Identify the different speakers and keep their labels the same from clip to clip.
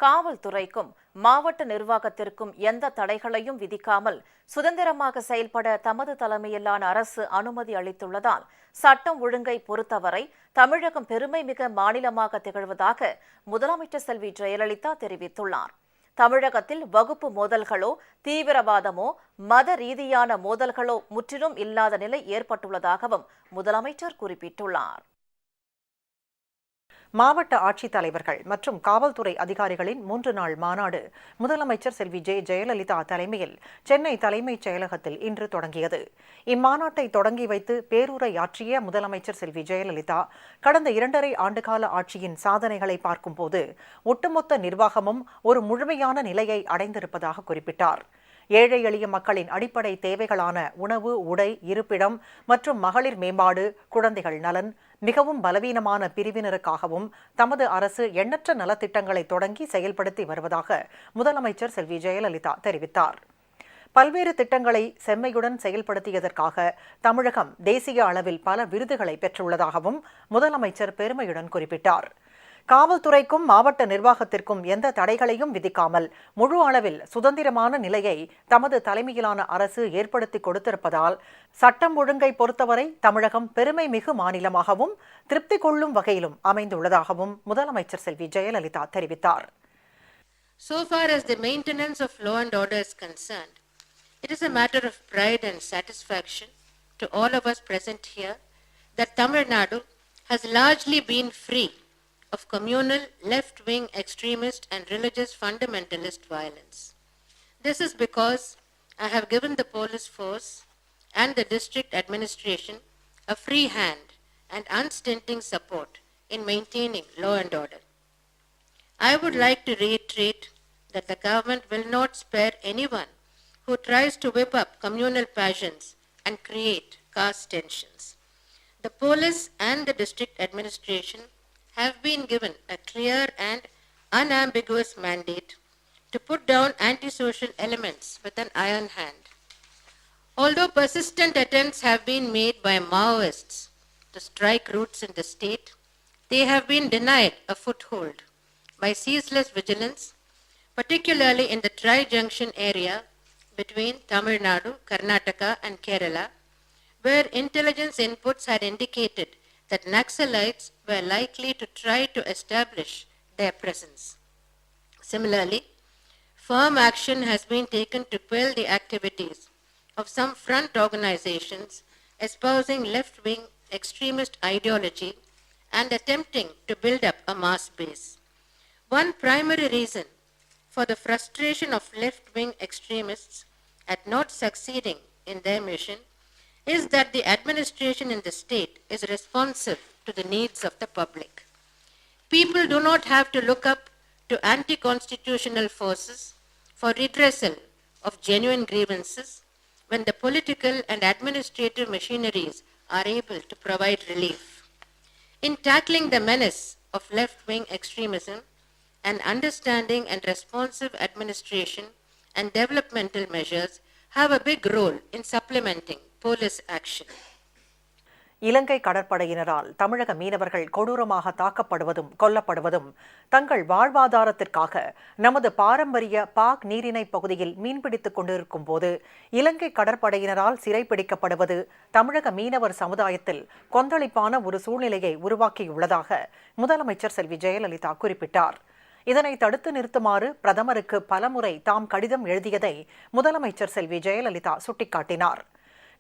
Speaker 1: காவல்துறைக்கும் மாவட்ட நிர்வாகத்திற்கும் எந்த தடைகளையும் விதிக்காமல் சுதந்திரமாக செயல்பட தமது தலைமையிலான அரசு அனுமதி அளித்துள்ளதால் சட்டம் ஒழுங்கை பொறுத்தவரை தமிழகம் பெருமைமிகு மாநிலமாக திகழ்வதாக முதலமைச்சர் செல்வி ஜெயலலிதா தெரிவித்துள்ளார். தமிழகத்தில் வகுப்பு மோதல்களோ தீவிரவாதமோ மத ரீதியான மோதல்களோ முற்றிலும் இல்லாத நிலை ஏற்பட்டுள்ளதாகவும் முதலமைச்சர் குறிப்பிட்டுள்ளார்.
Speaker 2: மாவட்ட ஆட்சித்தலைவர்கள் மற்றும் காவல்துறை அதிகாரிகளின் 3 நாள் மாநாடு முதலமைச்சர் செல்வி ஜெயலலிதா தலைமையில் சென்னை தலைமைச் செயலகத்தில் இன்று தொடங்கியது. இம்மாநாட்டை தொடங்கி வைத்து பேருரையாற்றிய முதலமைச்சர் செல்வி ஜெயலலிதா கடந்த 2.5 ஆண்டுகால ஆட்சியின் சாதனைகளை பார்க்கும்போது ஒட்டுமொத்த நிர்வாகமும் ஒரு முழுமையான நிலையை அடைந்திருப்பதாக குறிப்பிட்டார். ஏழை எளிய மக்களின் அடிப்படை தேவைகளான உணவு, உடை, இருப்பிடம் மற்றும் மகளிர் மேம்பாடு, குழந்தைகள் நலன், மிகவும் பலவீனமான பிரிவினருக்காகவும் தமது அரசு எண்ணற்ற நலத்திட்டங்களை தொடங்கி செயல்படுத்தி வருவதாக முதலமைச்சர் செல்வி ஜெயலலிதா தெரிவித்தார். பல்வேறு திட்டங்களை செம்மையுடன் செயல்படுத்தியதற்காக தமிழகம் தேசிய அளவில் பல விருதுகளை பெற்றுள்ளதாகவும் முதலமைச்சர் பெருமையுடன் குறிப்பிட்டார். காவல்துறைக்கும் மாவட்ட நிர்வாகத்திற்கும் எந்த தடைகளையும் விதிக்காமல் முழு அளவில் சுதந்திரமான நிலையை தமது தலைமையிலான அரசு ஏற்படுத்தி கொடுத்திருப்பதால் சட்டம் ஒழுங்கை பொறுத்தவரை தமிழகம் பெருமை மிகு மாநிலமாகவும் திருப்தி கொள்ளும் வகையிலும் அமைந்துள்ளதாகவும் முதலமைச்சர் செல்வி ஜெயலலிதா தெரிவித்தார்.
Speaker 3: So far as the maintenance of law and order is concerned, it is a matter of pride and satisfaction to all of us present here that Tamil Nadu has largely been free of communal, left-wing extremist and religious fundamentalist violence. This is because I have given the police force and the district administration a free hand and unstinting support in maintaining law and order. I would like to reiterate that the government will not spare anyone who tries to whip up communal passions and create caste tensions. The police and the district administration have been given a clear and unambiguous mandate to put down antisocial elements with an iron hand. Although persistent attempts have been made by Maoists to strike roots in the state, they have been denied a foothold by ceaseless vigilance, particularly in the Tri-Junction area between Tamil Nadu, Karnataka and Kerala, where intelligence inputs had indicated that Naxalites were likely to try to establish their presence. Similarly, firm action has been taken to quell the activities of some front organizations espousing left-wing extremist ideology and attempting to build up a mass base. One primary reason for the frustration of left-wing extremists at not succeeding in their mission is that the administration in the state is responsive to the needs of the public. People do not have to look up to anti-constitutional forces for redressal of genuine grievances when the political and administrative machineries are able to provide relief. In tackling the menace of left-wing extremism, an understanding and responsive administration and developmental measures have a big role in supplementing police action.
Speaker 2: இலங்கை கடற்படையினரால் தமிழக மீனவர்கள் கொடூரமாக தாக்கப்படுவதும் கொல்லப்படுவதும் தங்கள் வாழ்வாதாரத்திற்காக நமது பாரம்பரிய பாக் நீரிணை பகுதியில் மீன்பிடித்துக் கொண்டிருக்கும் போது இலங்கை கடற்படையினரால் சிறைப்பிடிக்கப்படுவது தமிழக மீனவர் சமுதாயத்தில் கொந்தளிப்பான ஒரு சூழ்நிலையை உருவாக்கியுள்ளதாக முதலமைச்சர் செல்வி ஜெயலலிதா குறிப்பிட்டார். இதனை தடுத்து நிறுத்துமாறு பிரதமருக்கு பலமுறை தாம் கடிதம் எழுதியதை முதலமைச்சர் செல்வி ஜெயலலிதா சுட்டிக்காட்டினார்.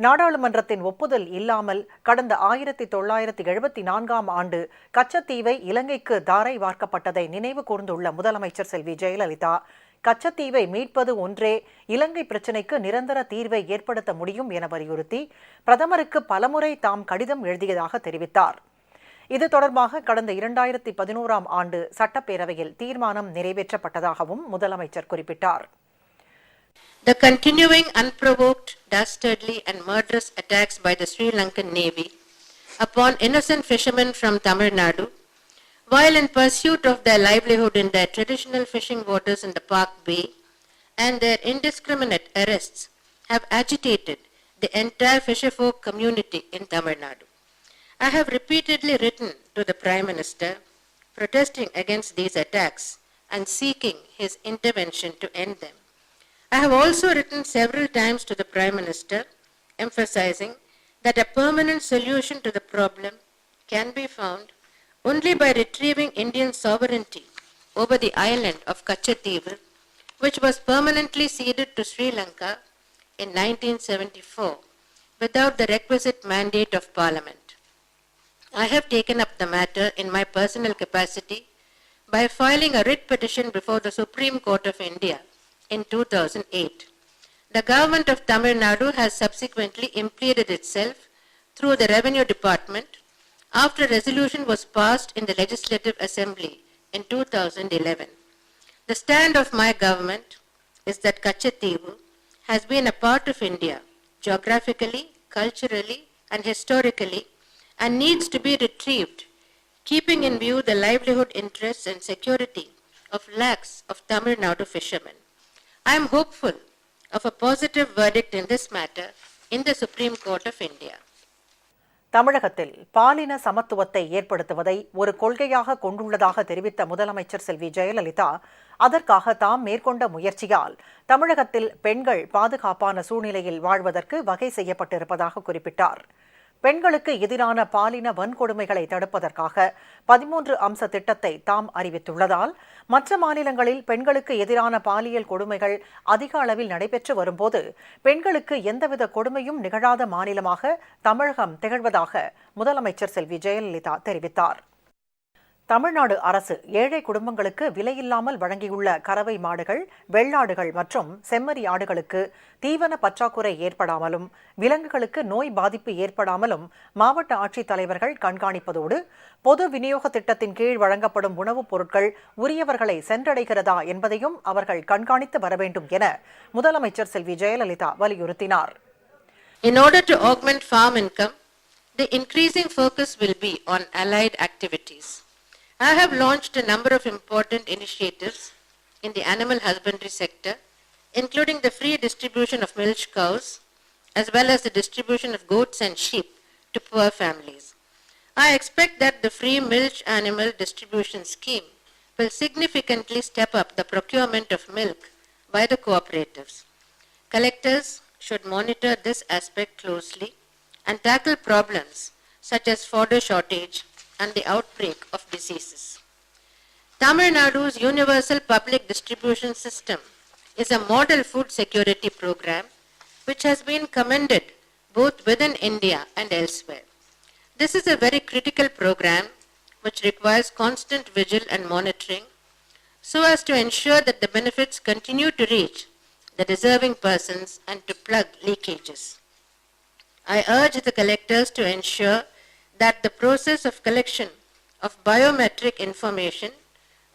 Speaker 2: நாடாளுமன்றத்தின் ஒப்புதல் இல்லாமல் கடந்த 1974ஆம் ஆண்டு கச்சத்தீவை இலங்கைக்கு தாரை வார்க்கப்பட்டதை நினைவு கூர்ந்துள்ள முதலமைச்சர் செல்வி ஜெயலலிதா, கச்சத்தீவை மீட்பது ஒன்றே இலங்கை பிரச்சினைக்கு நிரந்தர தீர்வை ஏற்படுத்த முடியும் என வலியுறுத்தி பிரதமருக்கு பலமுறை தாம் கடிதம் எழுதியதாக தெரிவித்தார். இது தொடர்பாக கடந்த 2011ஆம் ஆண்டு சட்டப்பேரவையில் தீர்மானம் நிறைவேற்றப்பட்டதாகவும் முதலமைச்சர் குறிப்பிட்டார்.
Speaker 3: The continuing unprovoked, dastardly and murderous attacks by the Sri Lankan Navy upon innocent fishermen from Tamil Nadu, while in pursuit of their livelihood in their traditional fishing waters in the Park Bay, and their indiscriminate arrests have agitated the entire fisherfolk community in Tamil Nadu. I have repeatedly written to the Prime Minister protesting against these attacks and seeking his intervention to end them. I have also written several times to the Prime Minister, emphasizing that a permanent solution to the problem can be found only by retrieving Indian sovereignty over the island of Kachativu, which was permanently ceded to Sri Lanka in 1974 without the requisite mandate of Parliament. I have taken up the matter in my personal capacity by filing a writ petition before the Supreme Court of India in 2008. The government of Tamil Nadu has subsequently impleaded itself through the Revenue Department after a resolution was passed in the Legislative Assembly in 2011. The stand of my government is that Kachativu has been a part of India geographically, culturally, and historically, and needs to be retrieved, keeping in view the livelihood interests and security of lakhs of Tamil Nadu fishermen. I am hopeful of a positive verdict in this matter in the Supreme Court of India.
Speaker 2: தமிழகத்தில் பாலின சமத்துவத்தை ஏற்படுத்துவதை ஒரு கொள்கையாக கொண்டுள்ளதாக தெரிவித்த முதலமைச்சர் செல்வி ஜெயலலிதா, அதற்காக தாம் மேற்கொண்ட முயற்சியால் தமிழகத்தில் பெண்கள் பாதுகாப்பான சூழ்நிலையில் வாழ்வதற்கு வகை செய்யப்பட்டிருப்பதாக குறிப்பிட்டார். பெண்களுக்கு எதிரான பாலின வன்கொடுமைகளை தடுப்பதற்காக 13 அம்ச திட்டத்தை தாம் அறிவித்துள்ளதால் மற்ற மாநிலங்களில் பெண்களுக்கு எதிரான பாலியல் கொடுமைகள் அதிக அளவில் நடைபெற்று வரும்போது பெண்களுக்கு எந்தவித கொடுமையும் நிகழாத மாநிலமாக தமிழகம் திகழ்வதாக முதலமைச்சர் செல்வி ஜெயலலிதா தெரிவித்தார். தமிழ்நாடு அரசு ஏழை குடும்பங்களுக்கு விலையில்லாமல் வழங்கியுள்ள கறவை மாடுகள், வெள்ளாடுகள் மற்றும் செம்மறி ஆடுகளுக்கு தீவன பற்றாக்குறை ஏற்படாமலும் விலங்குகளுக்கு நோய் பாதிப்பு ஏற்படாமலும் மாவட்ட ஆட்சித்தலைவர்கள் கண்காணிப்பதோடு பொது விநியோக திட்டத்தின் கீழ் வழங்கப்படும் உணவுப் பொருட்கள் உரியவர்களை சென்றடைகிறதா என்பதையும் அவர்கள் கண்காணித்து வர வேண்டும் என முதலமைச்சர் செல்வி ஜெயலலிதா வலியுறுத்தினார்.
Speaker 3: In order to augment farm income, the increasing focus will be on allied activities. I have launched a number of important initiatives in the animal husbandry sector, including the free distribution of milch cows, as well as the distribution of goats and sheep to poor families. I expect that the free milch animal distribution scheme will significantly step up the procurement of milk by the cooperatives. Collectors should monitor this aspect closely and tackle problems such as fodder shortage and the outbreak of diseases. Tamil Nadu's universal public distribution system is a model food security program which has been commended both within India and elsewhere. This is a very critical program which requires constant vigil and monitoring so as to ensure that the benefits continue to reach the deserving persons and to plug leakages. I urge the collectors to ensure that the process of collection of biometric information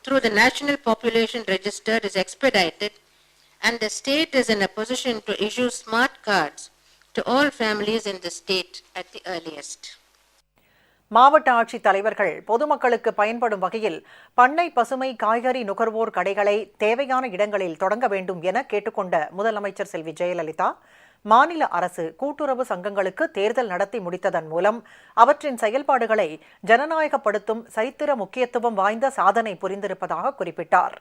Speaker 3: through the National Population Register is expedited and the state is in a position to issue smart cards to all families in the state at the earliest.
Speaker 2: மாவட்ட ஆட்சித் தலைவர்கள் பொதுமக்களுக்கு பயன்படும் வகையில் பண்ணை பசுமை காய்கறி நுகர்வோர் கடைகளை தேவையான இடங்களில் தொடங்க வேண்டும் என கேட்டுக்கொண்ட முதலமைச்சர் செல்வி ஜெயலலிதா, மாநில அரசு கூட்டுறவு சங்கங்களுக்கு தேர்தல் நடத்தி முடித்ததன் மூலம் அவற்றின் செயல்பாடுகளை ஜனநாயகப்படுத்தும் சரித்திர முக்கியத்துவம் வாய்ந்த சாதனை புரிந்திருப்பதாக குறிப்பிட்டார்.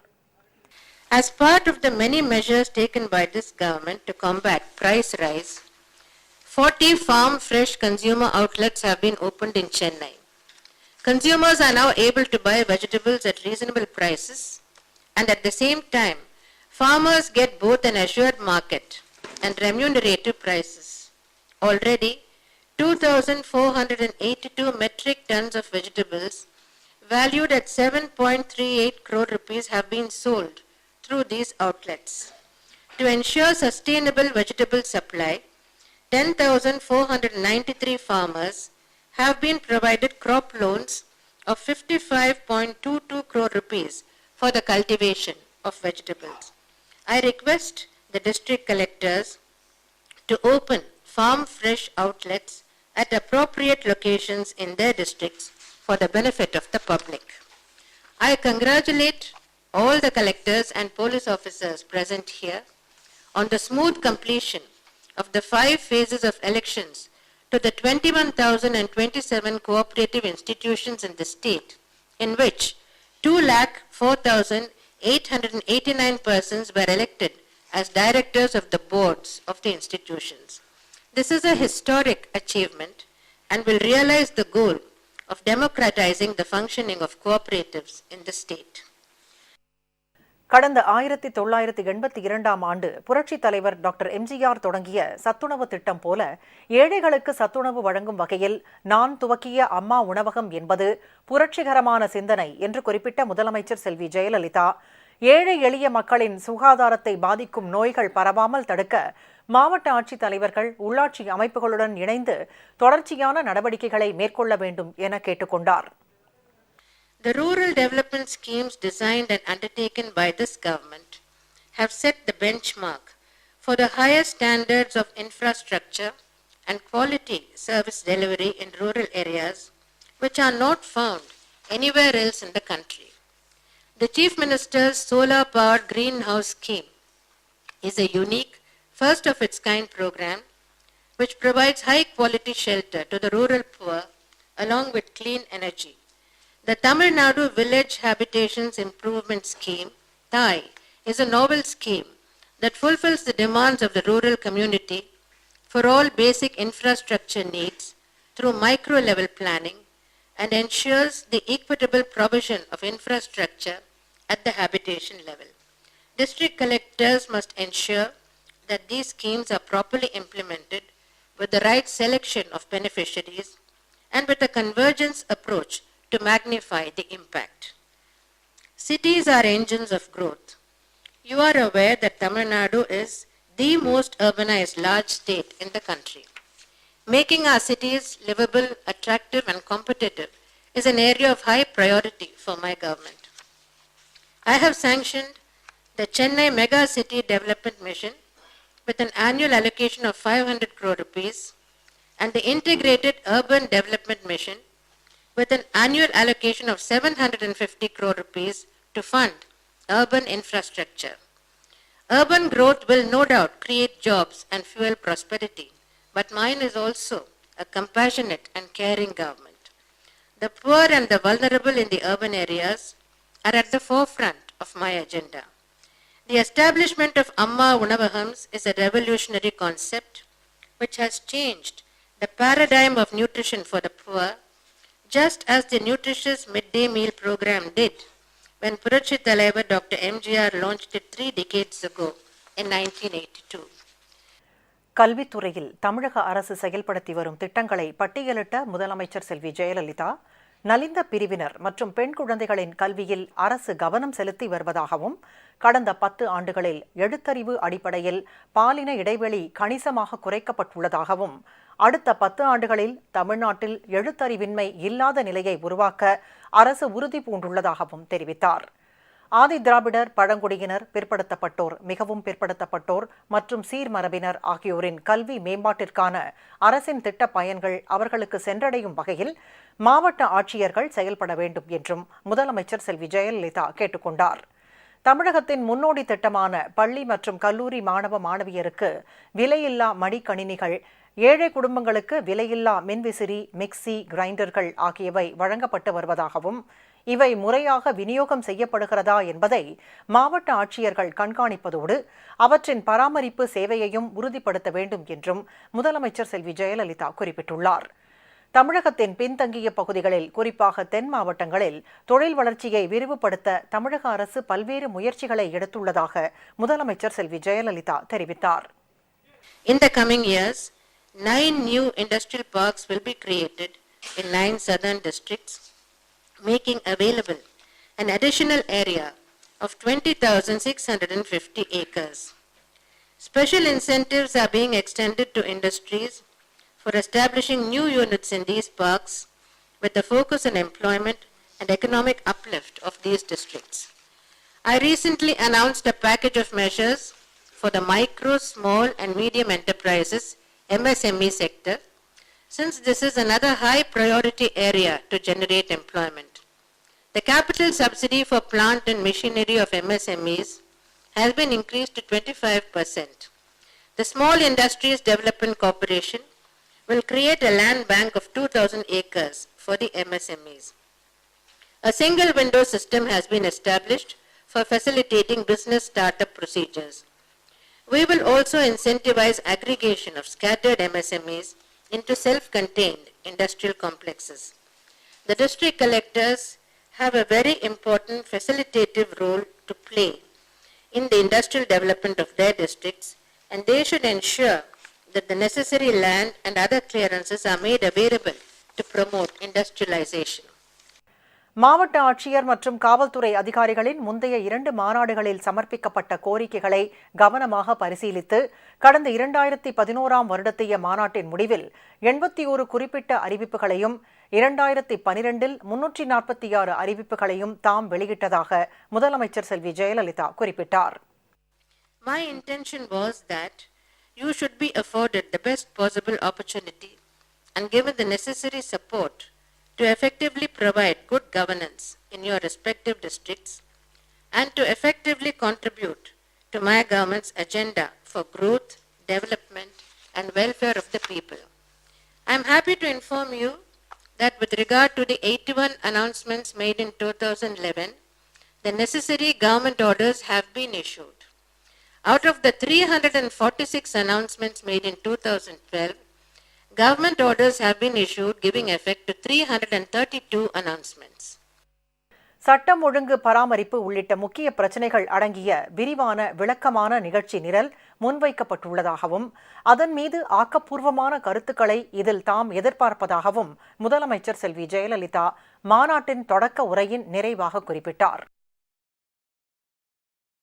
Speaker 3: As part of the many measures taken by this government to combat price rise, 40 farm fresh consumer outlets have been opened in Chennai. Consumers are now able to buy vegetables at reasonable prices, and at the same time, farmers get both an assured market and remunerative prices. Already, 2,482 metric tons of vegetables valued at 7.38 crore rupees have been sold through these outlets. To ensure sustainable vegetable supply, 10,493 farmers have been provided crop loans of 55.22 crore rupees for the cultivation of vegetables. I request the district collectors to open farm fresh outlets at appropriate locations in their districts for the benefit of the public. I congratulate all the collectors and police officers present here on the smooth completion of the 5 phases of elections to the 21,027 cooperative institutions in the state, in which 204,000 889 persons were elected as directors of the boards of the institutions. This is a historic achievement and will realize the goal of democratizing the functioning of cooperatives in the state.
Speaker 2: கடந்த 1982ஆம் ஆண்டு புரட்சித் தலைவர் doctor MGR தொடங்கிய சத்துணவு திட்டம் போல ஏழைகளுக்கு சத்துணவு வழங்கும் வகையில் நான் துவக்கிய அம்மா உணவகம் என்பது புரட்சிகரமான சிந்தனை என்று குறிப்பிட்ட முதலமைச்சர் செல்வி ஜெயலலிதா, ஏழை எளிய மக்களின் சுகாதாரத்தை பாதிக்கும் நோய்கள் பரவாமல் தடுக்க மாவட்ட ஆட்சித் தலைவர்கள் உள்ளாட்சி அமைப்புகளுடன் இணைந்து தொடர்ச்சியான நடவடிக்கைகளை மேற்கொள்ள வேண்டும் என கேட்டுக்கொண்டார்.
Speaker 3: The rural development schemes designed and undertaken by this government have set the benchmark for the highest standards of infrastructure and quality service delivery in rural areas, which are not found anywhere else in the country. The Chief Minister's solar-powered greenhouse scheme is a unique, first-of-its-kind program which provides high-quality shelter to the rural poor along with clean energy. The Tamil Nadu Village Habitations Improvement Scheme, THAI, is a novel scheme that fulfills the demands of the rural community for all basic infrastructure needs through micro-level planning and ensures the equitable provision of infrastructure at the habitation level. District collectors must ensure that these schemes are properly implemented with the right selection of beneficiaries and with a convergence approach to magnify the impact. Cities are engines of growth. You are aware that Tamil Nadu is the most urbanized large state in the country. Making our cities livable, attractive and competitive is an area of high priority for my government. I have sanctioned the Chennai Mega City Development Mission with an annual allocation of 500 crore rupees and the Integrated Urban Development Mission with an annual allocation of 750 crore rupees to fund urban infrastructure. Urban growth will no doubt create jobs and fuel prosperity, but mine is also a compassionate and caring government. The poor and the vulnerable in the urban areas are at the forefront of my agenda. The establishment of Amma Unavahams is a revolutionary concept which has changed the paradigm of nutrition for the poor, just as the nutritious midday meal program did when Purachi Thalaivar Dr. MGR launched it 3 decades ago in 1982.
Speaker 2: கல்வித்துறையில் தமிழக அரசு செயல்படுத்தி வரும் திட்டங்களை பட்டியலிட்ட முதலமைச்சர் செல்வி ஜெயலலிதா, நலிந்த பிரிவினர் மற்றும் பெண் குழந்தைகளின் கல்வியில் அரசு கவனம் செலுத்தி வருவதாகவும், கடந்த 10 ஆண்டுகளில் எழுத்தறிவு அடிப்படையில் பாலின இடைவெளி கணிசமாக குறைக்கப்பட்டுள்ளதாகவும், அடுத்த 10 ஆண்டுகளில் தமிழ்நாட்டில் எழுத்தறிவின்மை இல்லாத நிலையை உருவாக்க அரசு உறுதி பூண்டுள்ளதாகவும் தெரிவித்தார். ஆதி திராவிடர், பழங்குடியினர், பிற்படுத்தப்பட்டோர், மிகவும் பிற்படுத்தப்பட்டோர் மற்றும் சீர்மரபினர் ஆகியோரின் கல்வி மேம்பாட்டிற்கான அரசின் திட்ட பயன்கள் அவர்களுக்கு சென்றடையும் வகையில் மாவட்ட ஆட்சியர்கள் செயல்பட வேண்டும் என்றும் முதலமைச்சர் செல்வி ஜெயலலிதா கேட்டுக்கொண்டார். தமிழகத்தின் முன்னோடி திட்டமான பள்ளி மற்றும் கல்லூரி மாணவ மாணவியருக்கு விலையில்லா மடிக்கணினிகள், ஏழை குடும்பங்களுக்கு விலையில்லா மின்விசிறி, மிக்சி, கிரைண்டர்கள் ஆகியவை வழங்கப்பட்டு வருவதாகவும், இவை முறையாக விநியோகம் செய்யப்படுகிறதா என்பதை மாவட்ட ஆட்சியர்கள் கண்காணிப்பதோடு அவற்றின் பராமரிப்பு சேவையையும் உறுதிப்படுத்த வேண்டும் என்றும் முதலமைச்சர் செல்வி ஜெயலலிதா குறிப்பிட்டுள்ளார். தமிழகத்தின் பின்தங்கிய பகுதிகளில், குறிப்பாக தென் மாவட்டங்களில் தொழில் வளர்ச்சியை விரிவுபடுத்த தமிழக அரசு பல்வேறு முயற்சிகளை எடுத்துள்ளதாக முதலமைச்சர் செல்வி ஜெயலலிதா தெரிவித்தார்.
Speaker 3: In the coming years, 9 new industrial parks will be created in 9 southern districts, making available an additional area of 20,650 acres. Special incentives are being extended to industries for establishing new units in these parks with a focus on employment and economic uplift of these districts. I recently announced a package of measures for the micro, small and medium enterprises MSME sector, since this is another high priority area to generate employment. The capital subsidy for plant and machinery of MSMEs has been increased to 25%. The Small Industries Development Corporation will create a land bank of 2,000 acres for the MSMEs. A single window system has been established for facilitating business startup procedures. We will also incentivize aggregation of scattered MSMEs into self-contained industrial complexes. The district collectors have a very important facilitative role to play in the industrial development of their districts, and they should ensure that the necessary land and other clearances are made available to promote industrialization.
Speaker 2: மாவட்ட ஆட்சியர் மற்றும் காவல்துறை அதிகாரிகளின் முந்தைய 2 மாநாடுகளில் சமர்ப்பிக்கப்பட்ட கோரிக்கைகளை கவனமாக பரிசீலித்து கடந்த 2011ஆம் வருடத்திய மாநாட்டின் முடிவில் 81 குறிப்பிட்ட அறிவிப்புகளையும் 2012இல் 346 அறிவிப்புகளையும் தாம் வெளியிட்டதாக முதலமைச்சர் செல்வி ஜெயலலிதா குறிப்பிட்டார்.
Speaker 3: My intention was that you should be afforded the best possible opportunity and given the necessary support to effectively provide good governance in your respective districts and to effectively contribute to my government's agenda for growth, development and welfare of the people. I am happy to inform you that with regard to the 81 announcements made in 2011, the necessary government orders have been issued. Out of the 346 announcements made in 2012, government orders have been issued giving effect to 332 announcements.
Speaker 2: சட்டம் ஒழுங்கு பராமரிப்பு உள்ளிட்ட முக்கிய பிரச்சினைகள் அடங்கிய விரிவான விளக்கமான நிகழ்ச்சி நிரல் முன்வைக்கப்பட்டுள்ளதாகவும் அதன் மீது ஆக்கப்பூர்வமான கருத்துக்களை இதில் தாம் எதிர்பார்ப்பதாகவும் முதலமைச்சர் செல்வி ஜெயலலிதா மாநாட்டின் தொடக்க உரையின் நிறைவாக குறிப்பிட்டார்.